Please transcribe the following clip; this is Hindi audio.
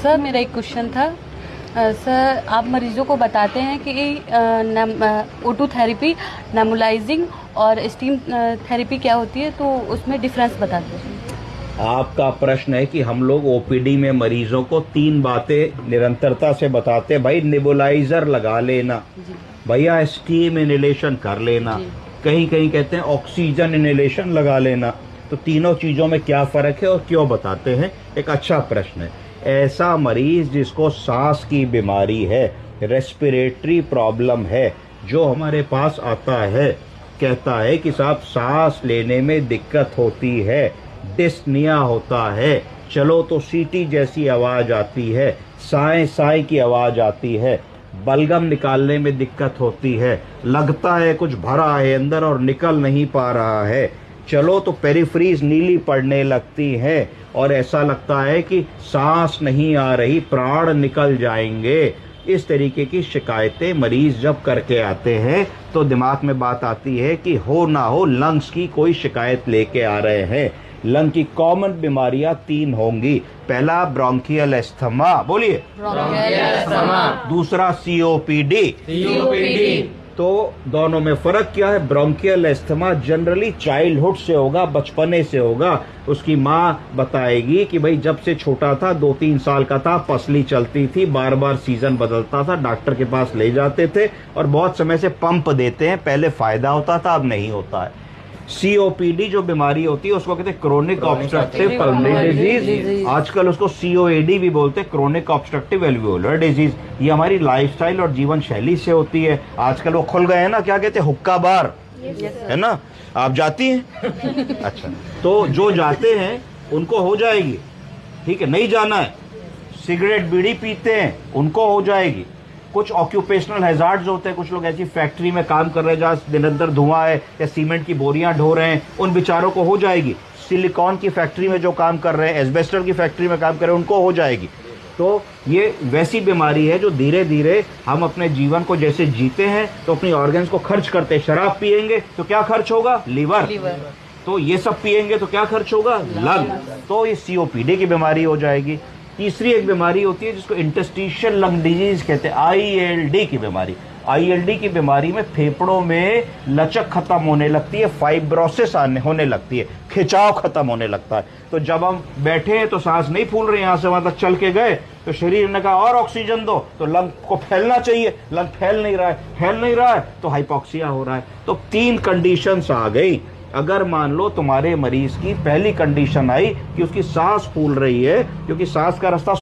सर मेरा एक क्वेश्चन था। सर आप मरीजों को बताते हैं कि O2 थेरेपी, नेबुलाइजिंग और स्टीम थेरेपी क्या होती है, तो उसमें डिफरेंस बताते हैं। आपका प्रश्न है कि हम लोग ओपीडी में मरीजों को 3 बातें निरंतरता से बताते हैं। भाई नेबुलाइजर लगा लेना, भैया स्टीम इनहेलेशन कर लेना, कहीं कहीं कहते हैं ऑक्सीजन इनहेलेशन लगा लेना। तो तीनों चीजों में क्या फर्क है और क्यों बताते हैं, एक अच्छा प्रश्न है। ऐसा मरीज जिसको सांस की बीमारी है, रेस्पिरेटरी प्रॉब्लम है, जो हमारे पास आता है, कहता है कि साहब सांस लेने में दिक्कत होती है, डिस्निया होता है, चलो तो सीटी जैसी आवाज आती है, साए साए की आवाज आती है, बलगम निकालने में दिक्कत होती है, लगता है कुछ भरा है अंदर और निकल नहीं पा रहा है, चलो तो पेरिफ्रीज नीली पड़ने लगती है और ऐसा लगता है कि सांस नहीं आ रही, प्राण निकल जाएंगे। इस तरीके की शिकायतें मरीज जब करके आते हैं तो दिमाग में बात आती है कि हो ना हो लंग्स की कोई शिकायत लेके आ रहे हैं। लंग की कॉमन बीमारियां 3 होंगी। पहला ब्रोंकियल एस्थमा, बोलिए दूसरा सीओपीडी। तो दोनों में फर्क क्या है? ब्रोंकियल एस्थमा जनरली चाइल्डहुड से होगा, बचपने से होगा। उसकी माँ बताएगी कि भाई जब से छोटा था, 2-3 साल का था, पसली चलती थी, बार बार सीजन बदलता था, डॉक्टर के पास ले जाते थे और बहुत समय से पंप देते हैं, पहले फायदा होता था, अब नहीं होता है। सीओपीडी जो बीमारी होती है उसको कहते हैं क्रोनिक ऑब्स्ट्रक्टिव पल्मोनरी डिजीज, आजकल उसको सीओएडी भी बोलते हैं, क्रोनिक ऑब्स्ट्रक्टिव एल्वियोलर डिजीज। ये हमारी लाइफस्टाइल और जीवन शैली से होती है। आजकल वो खुल गए हैं ना, क्या कहते हैं, हुक्का बार, है ना? आप जाती हैं? अच्छा, तो जो जाते हैं उनको हो जाएगी, ठीक है, नहीं जाना है, सिगरेट बीड़ी पीते हैं उनको हो जाएगी। कुछ ऑक्यूपेशनल हैजार्ड्स होते हैं, कुछ लोग ऐसी फैक्ट्री में काम कर रहे हैं जहाँ निरंतर धुआं है या सीमेंट की बोरियां ढो रहे हैं, उन बेचारों को हो जाएगी। सिलिकॉन की फैक्ट्री में जो काम कर रहे हैं, एस्बेस्टर की फैक्ट्री में काम कर रहे हैं, उनको हो जाएगी। तो ये वैसी बीमारी है जो धीरे धीरे हम अपने जीवन को जैसे जीते हैं तो अपनी ऑर्गन्स को खर्च करते हैं। शराब पियेंगे तो क्या खर्च होगा? लीवर। तो ये सब पियेंगे तो क्या खर्च होगा? लंग। तो ये सीओपीडी की बीमारी हो जाएगी। तीसरी एक बीमारी होती है जिसको इंटरस्टिशियल लंग डिजीज कहते हैं, आईएलडी की बीमारी। आईएलडी की बीमारी में फेफड़ों में लचक खत्म होने लगती है, फाइब्रोसिस होने लगती है, खिंचाव खत्म होने लगता है। तो जब हम बैठे हैं तो सांस नहीं फूल रही, यहां से वहां तक चल के गए तो शरीर ने कहा और ऑक्सीजन दो, तो लंग को फैलना चाहिए, लंग फैल नहीं रहा है तो हाइपोक्सिया हो रहा है। तो 3 कंडीशंस आ गई। अगर मान लो तुम्हारे मरीज की पहली कंडीशन आई कि उसकी सांस फूल रही है, क्योंकि सांस का रास्ता